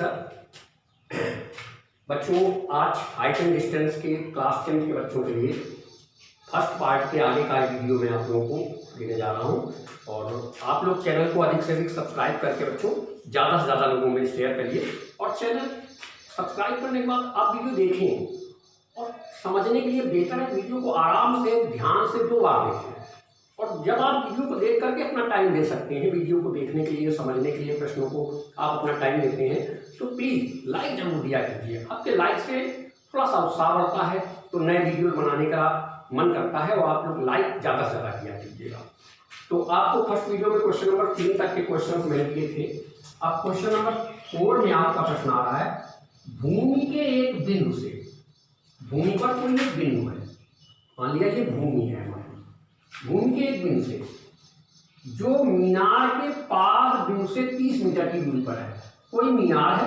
Sir. बच्चों आज height and distance के क्लास 10 के बच्चों के लिए फर्स्ट पार्ट के आगे का वीडियो मैं आप लोगों को देने जा रहा हूं, और आप लोग चैनल को अधिक से अधिक सब्सक्राइब करके बच्चों ज़्यादा से ज़्यादा लोगों में शेयर करिए। और चैनल सब्सक्राइब करने के बाद आप वीडियो देखें और समझने के लिए बेहतर है वीडियो को आराम से ध्यान से 2 बार देखें। और जब आप वीडियो को देख करके अपना टाइम दे सकते हैं, वीडियो को देखने के लिए, समझने के लिए, प्रश्नों को आप अपना टाइम देते हैं, तो प्लीज़ लाइक जरूर दिया कीजिए। आपके लाइक से थोड़ा सा उत्साह बढ़ता है, तो नए वीडियो बनाने का मन करता है, और आप लोग लाइक ज़्यादा से ज़्यादा किया कीजिएगा। तो आपको फर्स्ट वीडियो में क्वेश्चन नंबर 3 तक के क्वेश्चन मैंने दिए थे। अब क्वेश्चन नंबर 4 में आपका प्रश्न आ रहा है, भूमि के एक बिंदु से, भूमि पर कोई एक बिंदु है, मान लिया ये भूमि है हमारी, भूमि के एक बिंदु से जो मीनार के पाद बिंदु से 30 मीटर की दूरी पर है। कोई मीनार है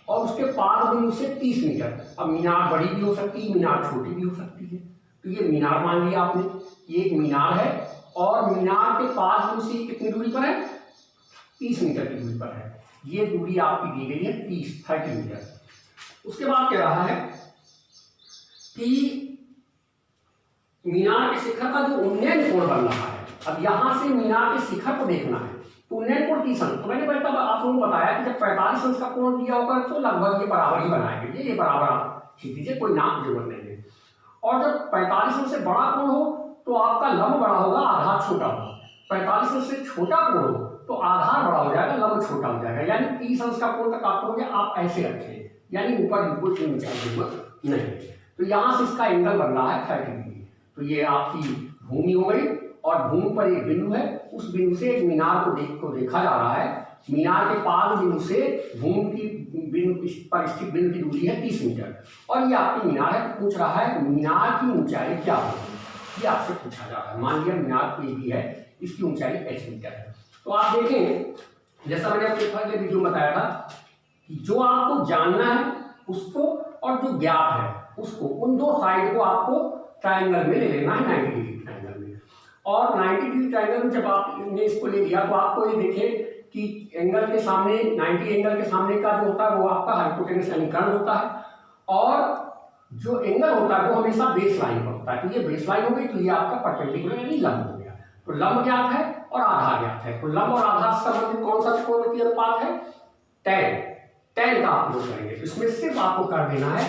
और उसके पाद बिंदु से 30 मीटर। अब मीनार बड़ी भी हो सकती है, मीनार छोटी भी हो सकती है। तो ये मीनार मान लिया आपने, ये एक मीनार है और मीनार के पाद बिंदु से कितनी दूरी पर है, 30 मीटर की दूरी पर है। ये दूरी आपकी दी गई है 30 मीटर। उसके बाद कह रहा है कि मीनार के शिखर का जो उन्नयन कोण बन रहा है, अब यहां से मीनार के शिखर को देखना है, तो उन्नयन कोण 30 अंश। तो मैंने पहले आप लोगों को बताया कि जब 45 अंश का कोण दिया होगा तो लगभग ये बराबर ही बनाएंगे, ये बराबर आप खींच दीजिए, कोई नाम की जरूरत नहीं है। और जब 45 अंश से बड़ा कोण हो तो आपका लंब बड़ा होगा, आधार छोटा होगा। 45 अंश से छोटा कोण हो तो आधार बड़ा हो जाएगा, लंब छोटा हो जाएगा। यानी 30 अंश का कोण तक आप लोग आप ऐसे रखें, यानी ऊपर बिल्कुल नीचे जरूरत नहीं। तो यहाँ से इसका एंगल बन रहा है 30 डिग्री। तो ये आपकी भूमि हो गई, और भूमि पर एक बिंदु है, उस बिंदु से एक मीनार को देखा जा रहा है। मीनार के पाद बिंदु से भूमि की बिंदु पर स्थित बिंदु की दूरी है 30 मीटर, और ये आपकी मीनार है। पूछ रहा है मीनार की ऊंचाई क्या होगी, ये आपसे पूछा जा रहा है। मान लिया मीनार कोई भी है, इसकी ऊंचाई h मीटर है। तो आप देखें, जैसा मैंने अपने पहले वीडियो में बताया था कि जो आपको जानना है उसको, और जो ज्ञात है उसको, उन 2 साइड को आपको ट्रायंगल में ले लेना है, 90 डिग्री ट्रायंगल में। और 90 डिग्री ट्रायंगल में जब आपने इसको ले लिया तो आपको ये देखें कि एंगल के सामने, 90 एंगल के सामने का जो होता है वो आपका हाइपोटेनस यानी कर्ण होता है, और जो एंगल होता है वो हमेशा बेस लाइन पर होता है। तो ये बेस लाइन हो गई, तो ये आपका परपेंडिकुलर यानी लंब हो गया। तो लंब ज्ञात है और आधार ज्ञात है। तो लंब और आधार से संबंधित कौन सा त्रिकोण की अनुपात है, tan का आप लोग करेंगे। तो इसमें सिर्फ आपको कर देना है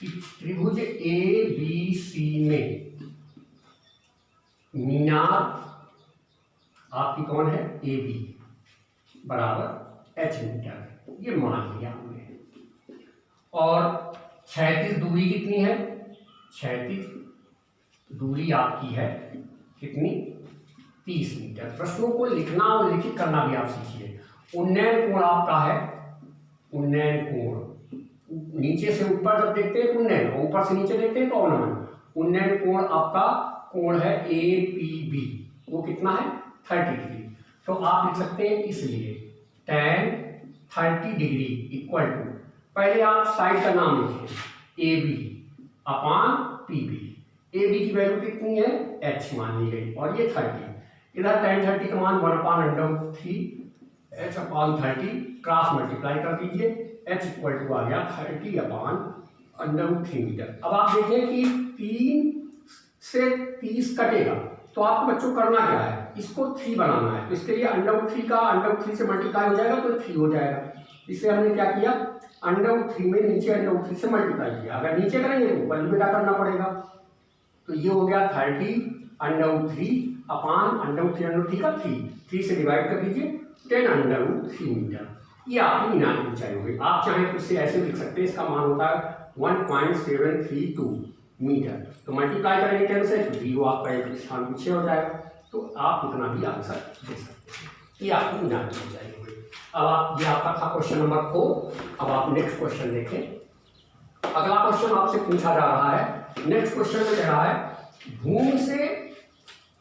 कि त्रिभुज ABC में मीनार आपकी कौन है, AB बराबर h मीटर, ये मान लिया हमने। और क्षैतिज दूरी कितनी है, क्षैतिज दूरी आपकी है कितनी, 30 मीटर। प्रश्नों को लिखना और लिखित करना भी आप सीखिए। उन्नयन कोण आपका है, उन्नयन कोण नीचे से ऊपर जब देखते हैं उन्नयन, ऊपर से नीचे देखते हैं तो अवनमन। उन्नयन कोण आपका कोण है APB, वो कितना है 30 डिग्री। तो आप लिख सकते हैं इसलिए tan 30 डिग्री इक्वल टू, पहले आप साइड का नाम लिखें, AB अपान PB। AB की वैल्यू कितनी है, h मान ली गई, और ये 30। इधर tan 30 का मान 1/√3 h अपान 30, क्रॉस मल्टीप्लाई कर दीजिए, h इक्वल टू आ गया 30/√3 मीटर। अब आप देखें कि 3 से 30 कटेगा, तो आपको बच्चों करना क्या है, इसको 3 बनाना है। तो इसके लिए √3 का √3 से मल्टीप्लाई हो जाएगा तो 3 हो जाएगा। इससे हमने क्या किया, √3 में नीचे √3 से मल्टीप्लाई किया। अगर नीचे करेंगे तो ऊपर बेटा करना पड़ेगा। तो ये हो गया 30/√3 अपान √3 का 3 से डिवाइड कर दीजिए 10/√3 मीटर। ये आपकी मीनार की ऊंचाई हो गई। आप चाहें तो इससे ऐसे लिख सकते हैं, इसका मान होता है 1.732 मीटर। तो मल्टीप्लाई करेंगे 10 से, तो 0 आपका एक स्थान पीछे हो जाएगा। तो आप इतना भी आंसर दे सकते हैं। ये आपकी मीनार की ऊंचाई हो गई। अब आप, ये आपका था क्वेश्चन नंबर 4। अब आप नेक्स्ट क्वेश्चन देखें। अगला क्वेश्चन आपसे पूछा जा रहा है, नेक्स्ट क्वेश्चन में कह रहा है, भूमि से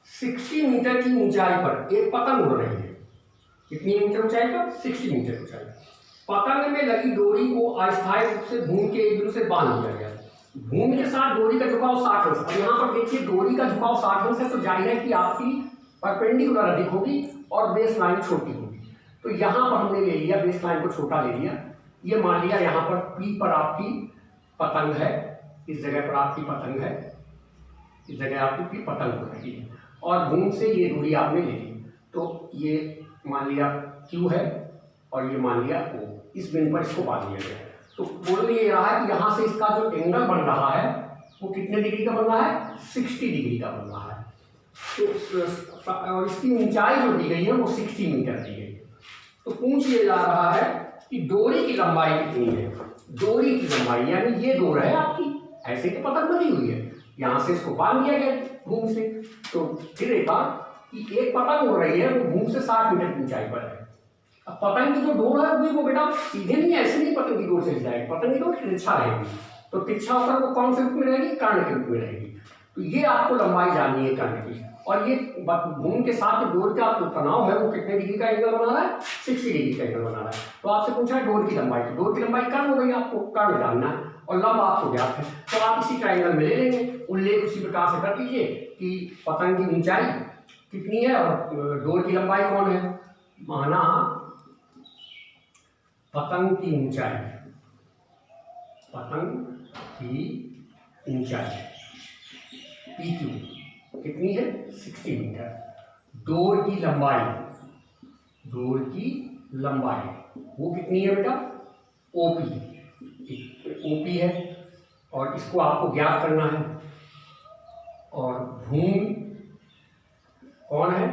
60 मीटर की ऊंचाई पर एक पतंग उड़ रही है। कितनी मीटर ऊंचाई पर, 60 मीटर ऊंचाई। पतंग में लगी डोरी को अस्थायी रूप से भूमि के एक बिंदु से बांध दिया गया। भूमि के साथ डोरी का झुकाव 60 अंश। अब यहाँ पर देखिए डोरी का झुकाव 60 अंश है, तो जाहिर है कि आपकी परपेंडिकुलर अधिक होगी और बेस लाइन छोटी होगी। तो यहाँ पर हमने ले लिया, बेस लाइन को छोटा ले लिया, ये मान लिया यहाँ पर P पर आपकी पतंग है, इस जगह पर आपकी पतंग है, इस जगह आपकी P पतंग हो रही है और घूम से ये दूरी आपने ले ली। तो ये मान लिया Q है और ये मान लिया O, इस बिंदु पर इसको बांध दिया गया है। तो बोल ये रहा है कि यहाँ से इसका जो एंगल बन रहा है वो कितने डिग्री का बन रहा है, 60 डिग्री का बन रहा है। तो और इसकी ऊंचाई जो दी गई है वो 60 मीटर दी गई है। तो पूछ ये जा रहा है कि डोरी की लंबाई कितनी है। डोरी की लंबाई यानी ये डोर है आपकी, ऐसे तो पतंग बनी हुई है, यहाँ से इसको बांध दिया गया घूम से। तो फिर एक बार कि एक पतंग हो रही है वो घूम से 60 मीटर की ऊंचाई पर है। अब पतंग की जो डोर है वो बेटा सीधे नहीं, ऐसे नहीं पतंग की डोर चली जाएगी, पतंग की डोर तिरछा रहेगी। तो तिरछा होकर वो कौन से रूप में रहेगी, कर्ण के रूप में रहेगी। तो ये आपको लंबाई जाननी है कर्ण की। और ये घूम के साथ डोर का जो तनाव है वो कितने डिग्री का एंगल बना रहा है, 60 डिग्री का एंगल बना रहा है। तो आपसे पूछा है डोर की लंबाई, तो डोर की लंबाई कर्ण हो गई, आपको कर्ण जानना है और लंब आपको ज्ञात है। तो आप इसी ट्रायंगल में ले लेंगे, उल्लेख उसी प्रकार से कर दीजिए कि पतंग की ऊंचाई कितनी है और डोर की लंबाई कौन है। माना पतंग की ऊंचाई, पतंग की ऊंचाई PQ कितनी है, 60 मीटर। डोर की लंबाई, डोर की लंबाई वो कितनी है बेटा, OP, OP है और इसको आपको ज्ञात करना है। और भूमि कौन है,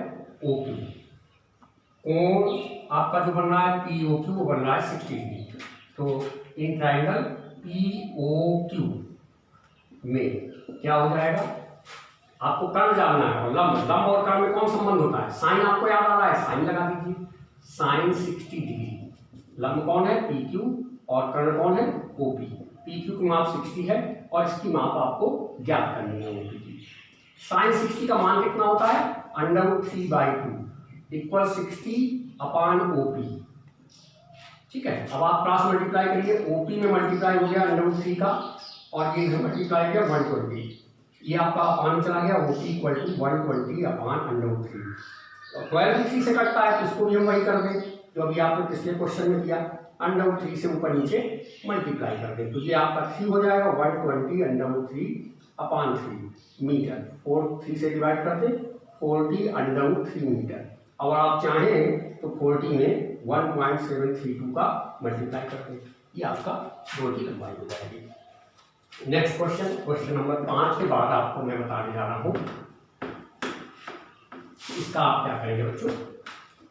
OP। कोण आपका जो बन रहा है POQ वो बन रहा है 60 डिग्री। तो इन ट्रायंगल POQ में क्या हो जाएगा, आपको कर्ण जानना है और लंब, लंब और कर्ण में कौन संबंध होता है, साइन आपको याद आ रहा है, साइन लगा दीजिए, साइन 60 डिग्री। लंब कौन है, PQ और कर्ण कौन है, OP। PQ की माप 60 है और इसकी माप आपको ज्ञात करनी है OP की। साइन 60 का मान कितना होता है, √3/2 इक्वल 60/OP। ठीक है, अब आप क्रॉस मल्टीप्लाई करिए, OP में मल्टीप्लाई हो गया √3 का और ये मल्टीप्लाई हो गया 120, ये आपका अपान चला गया, OP = 120/√3। और 12 3 से कटता है तो इसको भी हम वही कर दें जो अभी आपने पिछले क्वेश्चन में किया, √3 से ऊपर नीचे मल्टीप्लाई कर दें। तो ये आपका 3 हो जाएगा, 120/√3/3 मीटर। 4 3 से डिवाइड कर दें, 40/3 मीटर। और आप चाहें तो 40 में 1.732 का मल्टीप्लाई कर दें, ये आपका डोर की लंबाई हो जाएगी। नेक्स्ट क्वेश्चन, क्वेश्चन नंबर 5 के बाद आपको मैं बताने जा रहा हूं इसका आप क्या करेंगे बच्चों।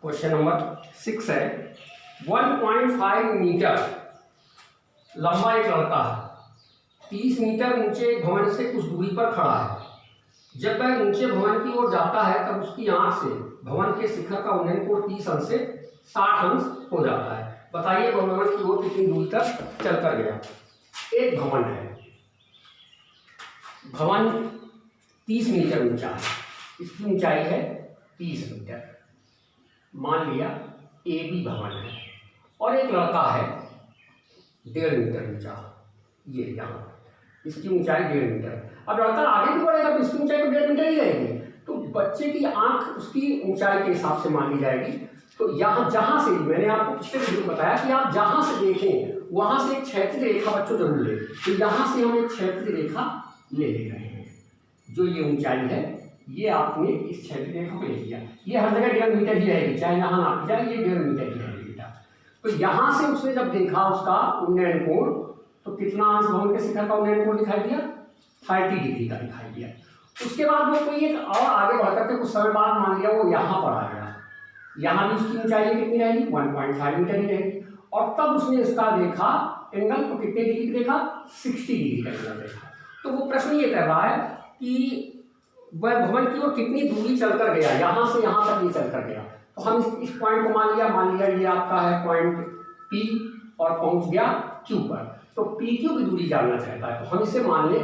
क्वेश्चन नंबर 6 है, 1.5 मीटर लंबा एक लड़का है, 30 मीटर ऊंचे भवन से कुछ दूरी पर खड़ा है। जब वह ऊंचे भवन की ओर जाता है तब उसकी आंख से भवन के शिखर का उन्नयन कोण 30 अंश से 60 अंश हो जाता है। बताइए भवन की ओर कितनी दूरी तक चलकर गया। एक भवन है, भवन 30 मीटर ऊंचा है, इसकी ऊंचाई है 30 मीटर। मान लिया AB भवन है और एक लड़का है 1.5 मीटर ऊंचा, ये यहाँ इसकी ऊंचाई 1.5 मीटर। अब लड़का आगे भी बढ़ेगा तो इसकी ऊंचाई तो 1.5 मीटर ही रहेगी। तो बच्चे की आंख उसकी ऊंचाई के हिसाब से मान ली जाएगी। तो यहाँ जहाँ से मैंने आपको पिछले वीडियो में बताया कि आप जहाँ से देखें वहाँ से एक क्षैतिज रेखा बच्चों जरूर ले। तो यहाँ से हम एक क्षैतिज रेखा ले रहे हैं, जो ये ऊंचाई है ये आपने इस क्षैतिज रेखा को ले लिया। ये हर जगह 1.5 मीटर ही रहेगी, चाहे यहाँ नापी जाए ये 1.5 मीटर ही रहेगी बेटा। तो यहाँ से उसने जब देखा उसका उन्नयन कोण तो कितना अंश भवन के शिखर का उन्नयन कोण दिखाई दिया, 30 डिग्री का दिखाई दिया। उसके बाद वो कोई एक और आगे बढ़ करके कुछ समय बाद मान लिया वो यहाँ पर आ गया, यहाँ भी उसकी ऊंचाई कितनी रहेगी, 1.5 मीटर ही रहेगी। और तब उसने इसका देखा एंगल तो कितने डिग्री देखा, 60 डिग्री का एंगल देखा। तो वो प्रश्न ये कर रहा है कि वह भवन की ओर कितनी दूरी चलकर गया, यहाँ से यहाँ तक ये चलकर गया। तो हम इस पॉइंट को मान लिया ये आपका है पॉइंट P और पहुंच गया Q पर। तो PQ की दूरी जानना चाहता है तो हम इसे मान लें R।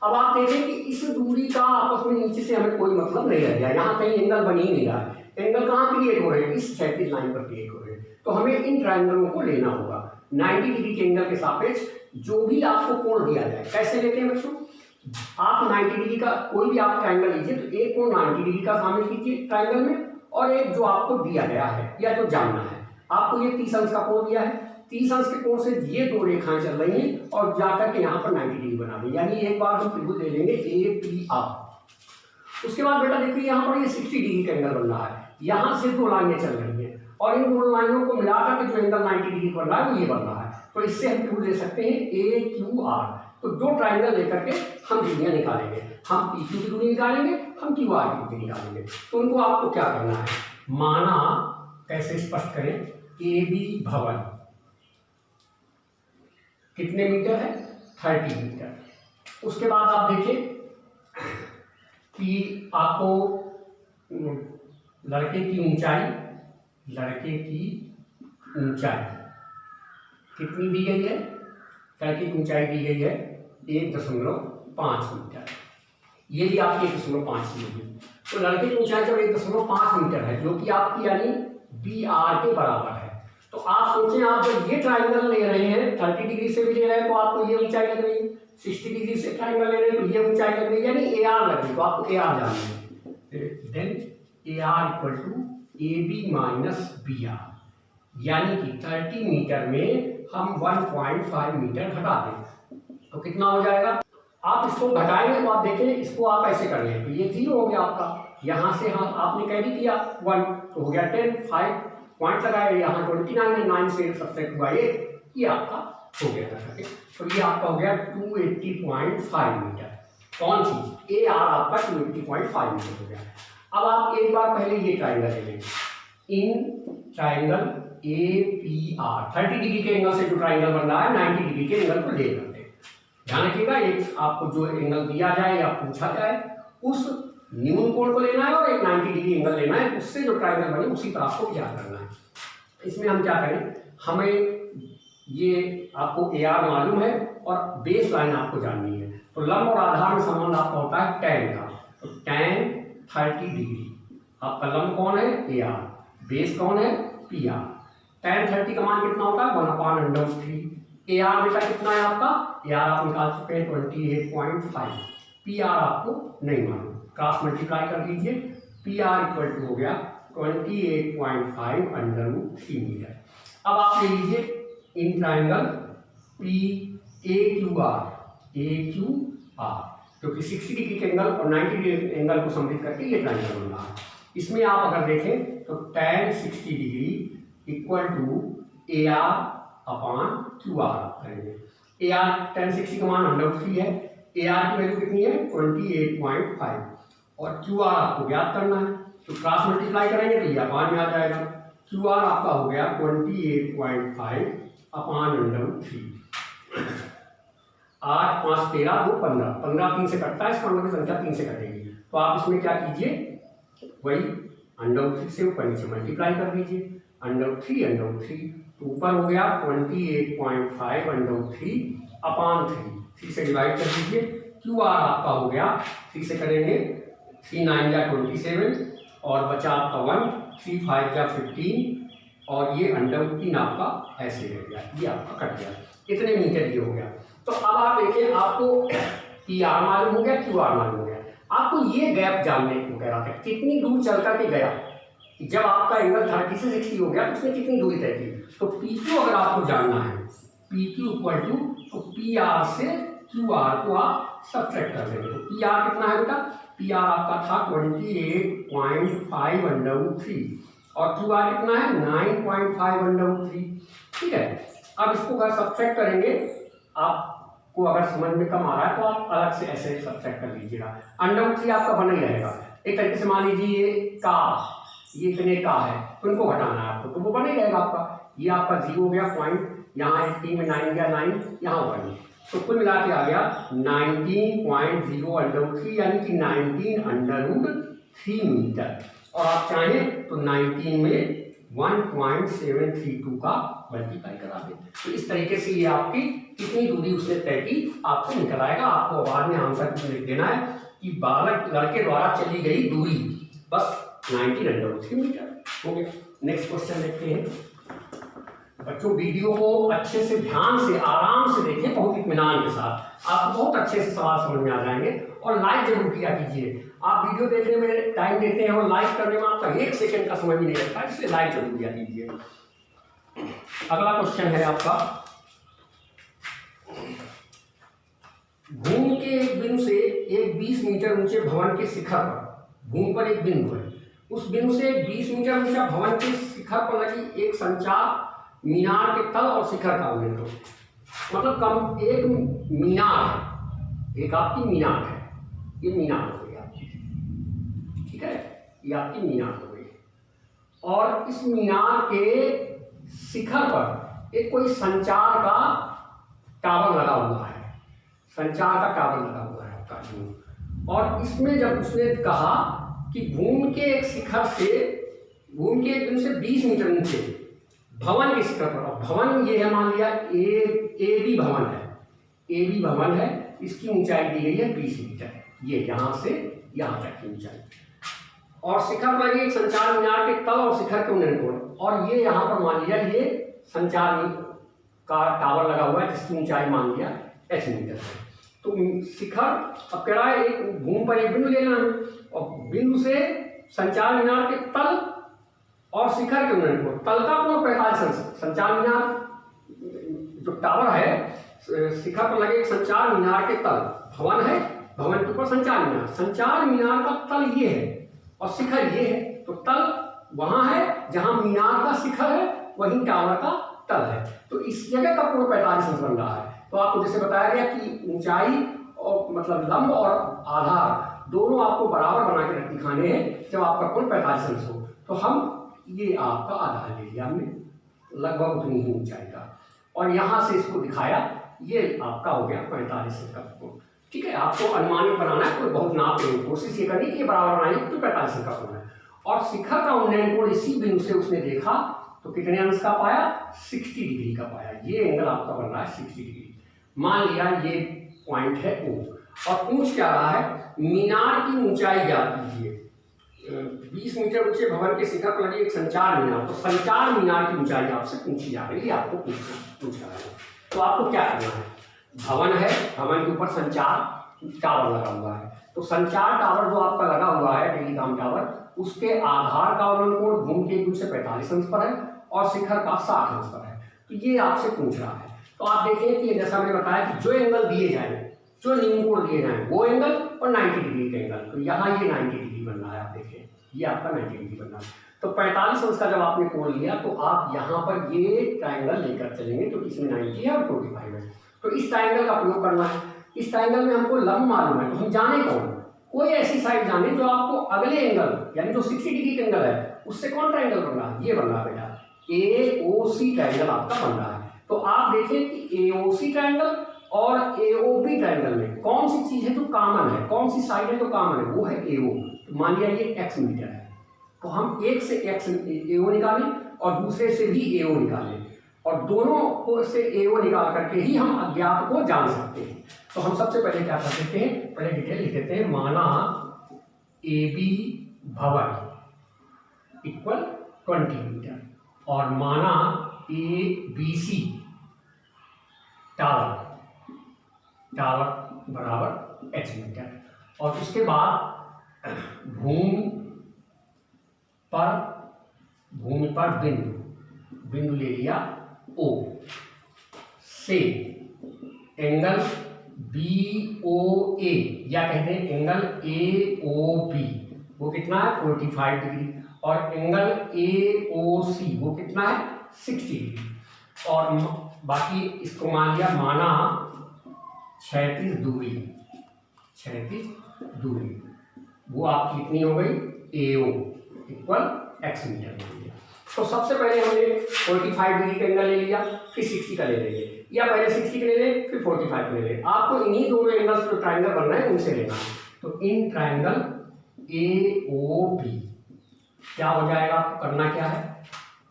अब आप देखें कि इस दूरी का आपस में नीचे से हमें कोई मतलब नहीं रह गया, यहाँ कहीं एंगल बन ही नहीं रहा है। एंगल कहाँ क्रिएट हो रहे हैं, इस क्षैतिज लाइन पर क्रिएट हो रहे हैं। तो हमें इन ट्रायंगलों को लेना होगा 90 डिग्री के एंगल के सापेक्ष जो भी आपको कोण दिया जाए। कैसे लेते हैं बच्चों, आप 90 डिग्री का कोई भी आप ट्रायंगल लीजिए तो एक कोण 90 डिग्री का शामिल कीजिए ट्रायंगल में और एक जो आपको दिया गया है या जो जानना है। आपको ये 30 अंश का कोण दिया है, 30 अंश के कोण से ये दो रेखाएं चल रही हैं और जाकर के यहाँ पर 90 डिग्री बना रही है। यानी एक बार हम त्रिभुज ले लेंगे APR। उसके बाद बेटा देखिए यहाँ पर ये 60 डिग्री का एंगल बन रहा है, यहाँ से दो लाइनें चल रही हैं और इन दो लाइनों को मिलाकर के जो एंगल 90 डिग्री बन रहा है वो ये बन रहा है। तो इससे हम त्रिभुज ले सकते हैं AQR। तो दो ट्राइंगल लेकर के हम दूरियां निकालेंगे, हम PQ की दूरी निकालेंगे, हम QR की दूरी निकालेंगे। तो उनको आपको क्या करना है, माना कैसे स्पष्ट करें, AB भवन कितने मीटर है, 30 मीटर। उसके बाद आप देखिए कि आपको लड़के की ऊंचाई कितनी दी गई है, लड़के की ऊंचाई दी गई है 1.5 मीटर। ये भी आपकी 1.5 दी गई। तो लड़के की ऊंचाई जब 1.5 मीटर है जो कि आपकी यानी BR के बराबर है, तो आप सोचें आप जब ये ट्राइंगल ले रहे हैं 30 डिग्री से भी ले रहे हैं तो आपको ये ऊंचाई लग रही है, 60 डिग्री से ट्राइंगल ले रहे हैं तो ये ऊंचाई लग रही है, यानी AR लग रही है। तो आपको AR जानना है। Then AR equal to AB minus BR, यानी कि 30 मीटर में हम 1.5 मीटर घटा दें तो कितना हो जाएगा। आप इसको घटाएंगे तो आप देखें, इसको आप ऐसे कर लें तो ये 0 हो गया आपका, यहाँ से हम आपने कैरी किया 1 तो हो गया 10, 5 पॉइंट लगाए, यहाँ 29 है, 9 से सब्ट्रैक्ट हुआ ये आपका हो गया था। तो ये आपका हो गया 280.5 मीटर। कौन चीज, AR आपका 280.5 मीटर हो गया। अब आप एक बार पहले ये ट्राइंगल ले लेंगे, इन ट्राइंगल APR 30 डिग्री के एंगल से जो ट्राइंगल बन रहा है 90 डिग्री के एंगल को ले करते हैं। ध्यान रखिएगा, एक आपको जो एंगल दिया जाए या पूछा जाए उस न्यून कोण को लेना है और एक 90 डिग्री एंगल लेना है, उससे जो ट्राइंगल बने उसी पर आपको याद करना है। इसमें हम क्या करें, हमें ये आपको AR मालूम है और बेस लाइन आपको जाननी है। तो लंब और आधार में संबंध आपका होता है tan का, तो tan 30 डिग्री आपका लंब कौन है AR, बेस कौन है PR। tan 30 का मान कितना होता है 1/√3। AR बेटा कितना है आपका, AR आप निकाल चुके हैं 28.5, PR आपको नहीं मालूम, क्रॉस मल्टीप्लाई कर दीजिए, PR इक्वल टू हो गया 28.5√3 मीटर। अब आप ले लीजिए इन ट्राइंगल AQR जो कि 60 डिग्री के एंगल और 90 डिग्री एंगल को सम्मिलित करके ये ट्राइंगल बन रहा है। इसमें आप अगर देखें तो tan 60 degree equal to AR/QR करेंगे। AR tan 60 का मान √3 है, AR की वैल्यू कितनी है 28.5 और QR आपको ज्ञात करना है, तो क्रॉस मल्टीप्लाई करेंगे तो ये अपान में आ जाएगा। QR आपका हो गया 28.5/√3। 8 5 13 2 15, 15 3 से कटता है, इसका मतलब संख्या 3 से कटेगी। तो आप इसमें क्या कीजिए, वही √3 से ऊपर नीचे मल्टीप्लाई कर दीजिए, √3 तो ऊपर हो गया 28.5√3/3, 3 से डिवाइड कर दीजिए। QR आपका हो गया 3 से करेंगे 3 9 या 27 और बचा आपका 1, 3 5 या 15 और ये √3 आपका ऐसे रह गया, ये आपका कट गया, इतने मीटर ये हो गया। तो अब आप देखिए, आपको PR मालूम हो गया, QR मालूम हो गया, आपको ये गैप जानने को कह रहा था, कितनी दूर चल करके गया। जब आपका एंगल 30 से 60 हो गया तो उसने कितनी दूरी तय की। तो PQ अगर आपको जानना है, PQ इक्वल टू तो PR से QR को आप सब्ट्रैक्ट कर देंगे। तो PR कितना है बेटा, PR आपका था 28.5√3 और QR कितना है 9.5√3। ठीक है, अब इसको अगर सब्ट्रैक्ट करेंगे, आपको अगर समझ में कम आ रहा है तो आप अलग से ऐसे सब्ट्रैक्ट कर लीजिएगा। √3 आपका बना ही रहेगा। एक तरीके से मान लीजिए ये इतने का है तो इनको घटाना है आपको, तो वो बना ही रहेगा आपका। ये आपका 0 हो गया पॉइंट, यहाँ 18 में 9 गया 9, यहाँ 1, तो कुल मिला के आ गया 19.0√3 यानी कि 19√3 मीटर। और आप चाहें तो 19 में 1.732 का मल्टीप्लाई करा दें। तो इस तरीके से ये आपकी कितनी दूरी उसने तय की आपको निकल आएगा। आपको बाद में आंसर लिख देना है कि बालक लड़के द्वारा चली गई दूरी बस 19√3 मीटर हो गया। नेक्स्ट क्वेश्चन देखते हैं। बच्चों वीडियो को अच्छे से ध्यान से आराम से देखें, बहुत इत्मीनान के साथ, आपको बहुत अच्छे से सवाल समझ में आ जाएंगे। और लाइक जरूर किया कीजिए, आप वीडियो देखने में टाइम देते हैं और लाइक करने में आपका 1 सेकंड का समय भी नहीं लगता, इसलिए लाइक जरूर किया कीजिए। अगला क्वेश्चन है आपका, भूमि के एक बिंदु से एक 20 मीटर ऊंचे भवन के शिखर पर, भूमि पर एक बिंदु है, उस बिंदु से 20 मीटर ऊंचा भवन के शिखर पर लगी एक संचार मीनार के तल और शिखर का उल्लेख करो। मतलब कम एक मीनार है, एक आपकी मीनार है, ये मीनार हो गई आपकी, ठीक है, ये आपकी मीनार हो गई। और इस मीनार के शिखर पर एक कोई संचार का टावर लगा हुआ है, संचार का टावर लगा हुआ है आपका। और इसमें जब उसने कहा कि भूमि के एक शिखर से, भूमि के एक बिंदु से 20 मीटर नीचे भवन के शिखर पर, भवन ये है मान लिया ए बी भवन है, ए बी भवन है, इसकी ऊंचाई दी गई है 20 मीटर, ये यहाँ से यहाँ तक की ऊंचाई, और शिखर पर एक संचार मीनार के तल और शिखर के उन्नयन कोण, और ये यहाँ पर मान लिया ये संचार का टावर लगा हुआ है जिसकी ऊंचाई मान लिया h मीटर है। तो शिखर अब कह रहा है एक भूमि पर एक बिंदु लेना है, और बिंदु से संचार मीनार के तल और शिखर के उन्नयन कोण, तल का कोण 45 संचार मीनार जो टावर है, शिखर पर लगे एक संचार मीनार के तल, भवन है, भवन के ऊपर संचार मीनार, संचार मीनार का तल ये है और शिखर ये है, तो तल वहां है जहां मीनार का शिखर है, वहीं टावर का तल है। तो इस जगह का कोण 45 अंश बन रहा है। तो आपको जैसे बताया गया कि ऊंचाई और मतलब लंब और आधार दोनों आपको बराबर बना के दिखाने हैं जब आपका कोण 45 अंश हो। तो हम ये आपका आधार ले लिया हमने, लगभग उतनी ही ऊंचाई का, और यहाँ से इसको दिखाया, ये आपका हो गया 45 अंश का कोण। ठीक है, आपको अनुमानित बनाना है, कोई बहुत नाप के कोशिश ये करनी कि ये बराबर बनाइए तो 45 अंश का कोण है। और शिखर का उन्नयन कोण इसी बिंदु से उसने देखा तो कितने अंश का पाया, 60 डिग्री का पाया। ये एंगल आपका बन रहा है 60 डिग्री। मान लिया ये पॉइंट है O, और पूछ क्या रहा है, मीनार की ऊंचाई ज्ञात कीजिए। 20 मीटर ऊंचे भवन के शिखर पर लगी एक संचार मीनार, तो संचार मीनार की ऊंचाई आपसे पूछी जा रही है, आपको पूछ रहा है। तो आपको क्या करना है, भवन है, भवन के ऊपर संचार टावर लगा हुआ है, तो संचार टावर जो आपका लगा हुआ है टेलीकॉम टावर, उसके आधार का उन्नयन कोण भूमि के बिंदु से 45 अंश पर है और शिखर का 60 अंश पर है। तो ये आपसे पूछ रहा है। तो आप देखिए कि जैसा मैंने बताया कि जो एंगल दिए जाए, जो न्यून कोण दिए जाए, वो एंगल और 90 डिग्री का एंगल, तो यहाँ ये 90 डिग्री बन रहा है, आप देखिए ये आपका 90 डिग्री बन रहा है। तो 45 अंश का जब आपने कोण लिया तो आप यहाँ पर ये ट्राइंगल लेकर चलेंगे, तो इसमें 90 है और 45 है। तो इस ट्राइंगल का प्रयोग करना है। इस ट्राइंगल में हमको लंब मालूम है, तो हम जाने कौन, कोई ऐसी साइड जाने जो आपको अगले एंगल यानी जो 60 डिग्री का एंगल है उससे कौन ट्राइंगल बन रहा है, ये बन रहा है बेटा, AOC ट्राइंगल आपका बन रहा है। तो आप देखिए कि AOC ट्राइंगल और AOB ट्राइंगल में कौन सी चीज है जो कॉमन है, कौन सी साइड है जो कॉमन है, वो है AO। तो मान लिया ये x मीटर है, तो हम एक से x AO निकालें और दूसरे से भी AO निकालें, और दोनों को से AO निकाल करके ही हम अज्ञात को जान सकते हैं। तो हम सबसे पहले क्या कर देते हैं, पहले डिटेल लिख देते हैं, माना AB भवन इक्वल 20 मीटर और माना ABC टावर बराबर h मीटर, और उसके बाद भूमि पर बिंदु ले लिया O से एंगल BOA या कहते हैं एंगल AOB, वो कितना है 45 डिग्री, और एंगल AOC वो कितना है 60 डिग्री, और बाकी इसको मान लिया माना क्षैतिज दूरी वो आपकी कितनी हो गई AO इक्वल x मीटर हो गया। तो सबसे पहले हमने 45 डिग्री का एंगल ले लिया, फिर 60 का ले लेंगे, या पहले 60 का ले लें फिर 45 का ले लें। आपको इन्हीं दोनों एंगल्स जो ट्राइंगल बन रहे हैं उनसे लेना है। तो इन ट्राइंगल AOB क्या हो जाएगा, आपको करना क्या है,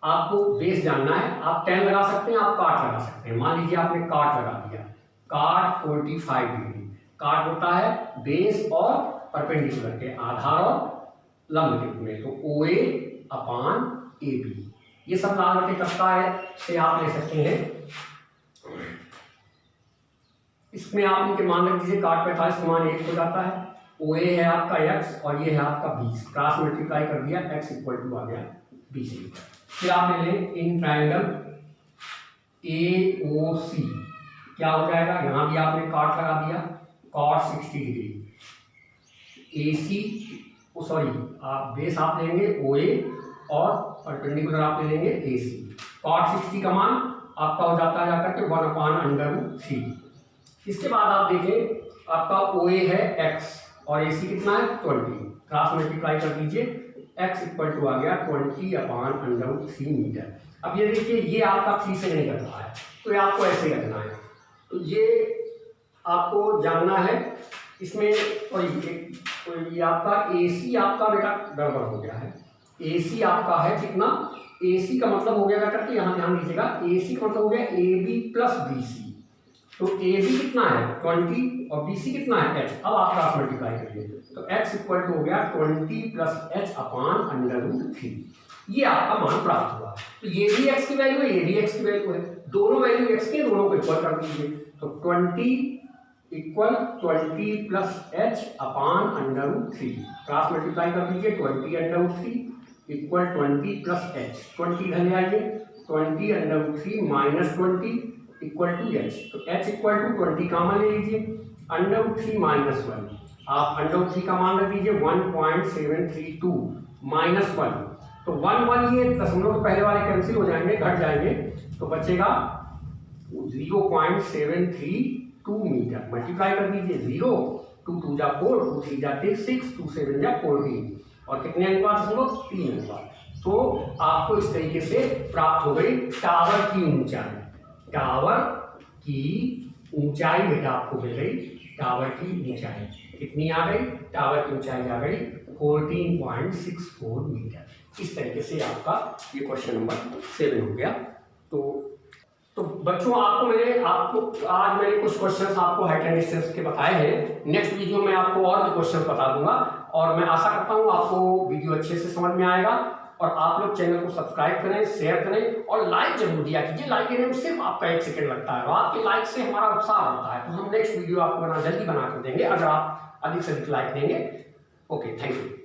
आपको बेस जानना है। आप 10 लगा सकते हैं, आप काट लगा सकते हैं। मान लीजिए आपने काट लगा दिया, काट 45 डिग्री, काट होता है बेस और परपेंडिकुलर के, आधार और लंब के रूप में, तो OA अपान AB ये सब लाल रखे कटता है से आप ले सकते हैं। इसमें आप इनके मान रख दीजिए, काट 45 का मान 1 हो जाता है, OA है आपका x और ये है आपका 20, क्रॉस मल्टीप्लाई कर दिया, x इक्वल टू आ गया 20 मीटर। फिर आप ले लें इन ट्राइंगल AOC क्या हो जाएगा, यहाँ भी आपने कॉट लगा दिया, कॉट 60 डिग्री। AC सॉरी आप बेस आप लेंगे OA और परपेंडिकुलर आप ले लेंगे AC। कॉट 60 का मान आपका हो जाता है जाकर के 1/√3। इसके बाद आप देखें आपका OA है x और AC कितना है 20, क्रॉस मल्टीप्लाई कर दीजिए, x इक्वल टू आ गया 20/√3 मीटर। अब ये देखिए ये आपका 3 से नहीं कर रहा है, तो ये आपको ऐसे करना है। तो ये आपको जानना है इसमें, और ये आपका AC आपका बेटा गड़बड़ हो गया है। AC आपका है कितना, AC का मतलब हो गया करके यहाँ ध्यान दीजिएगा, AC का मतलब हो गया AB प्लस BC। तो AB कितना है 20 और BC कितना है h। अब आप क्रॉस मल्टीप्लाई करिए तो x इक्वल टू हो गया 20 प्लस h/√3। ये आपका मान प्राप्त हुआ। तो ये भी x की वैल्यू है, ये भी x की वैल्यू है, दोनों वैल्यू x के, दोनों को इक्वल कर दीजिए। तो 20 equal 20 plus h/√3, cross multiply कर दीजिए, 20/√3 इक्वल 20 प्लस h, 20 इधर ले आइए, 20/√3 माइनस 20 इक्वल टू h। तो h इक्वल टू 20 कॉमन ले लीजिए, √3 माइनस 1, आप √3 का मान रख दीजिए 1.732 माइनस 1। तो 1 ये दशमलव के पहले वाले कैंसिल हो जाएंगे, घट जाएंगे, तो बचेगा 0.732 मीटर। मल्टीप्लाई कर दीजिए, 0 2 2 जा 4, 2 3 जा 6, 2 7 जा 14, और कितने अनुपात दशमलव 3 अनुपात। तो आपको इस तरीके से प्राप्त हो गई टावर की ऊंचाई। टावर की ऊंचाई बेटा आपको मिल गई, टावर की ऊंचाई कितनी आ गई, टावर की ऊंचाई आ गई 14.64 मीटर। इस तरीके से आपका ये क्वेश्चन नंबर 7 हो गया। तो बच्चों आपको आज मैंने कुछ क्वेश्चंस आपको हाइट एंड डिस्टेंस के बताए हैं। नेक्स्ट वीडियो में आपको और भी क्वेश्चन बता दूंगा, और मैं आशा करता हूँ आपको वीडियो अच्छे से समझ में आएगा। और आप लोग चैनल को सब्सक्राइब करें, शेयर करें और लाइक जरूर दिया कीजिए। लाइक करने में सिर्फ आपका 1 सेकंड लगता है, और आपके लाइक से हमारा उत्साह बढ़ता है। तो हम नेक्स्ट वीडियो आपको जल्दी बना कर देंगे अगर आप अधिक से अधिक लाइक देंगे। Okay, thank you.